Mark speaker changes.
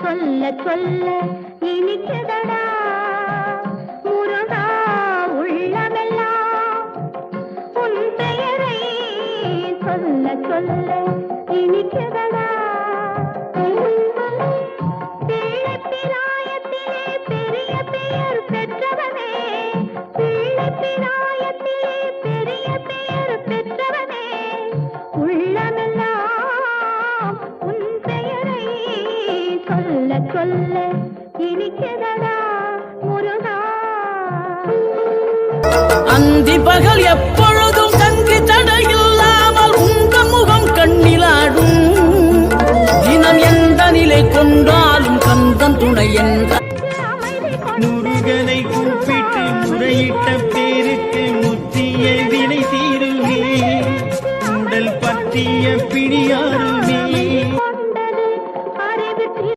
Speaker 1: சொல்ல சொல்ல இனிக்குதடா முருகா உள்ளமெல்லாம் உன் பெயரை சொல்ல சொல்ல இனிக்குதடா பிள்ளைப்பிராயத்திலே பெரிய பெயர் பெற்றவனே பிள்ளைப்பிராயத்திலே பெரிய பெயர் பெற்றவனே உள்ளமெல்லாம் உன் பெயரை சொல்ல சொல்ல இனிக்குதடா முருகா
Speaker 2: அந்தி பகல் எப்பொழுதும் தங்கி தடையில்லாமல் உங்க முகம் கண்ணிலாடும் தினம் எந்த நிலை கொண்டாலும் கந்தன் துணை என்ற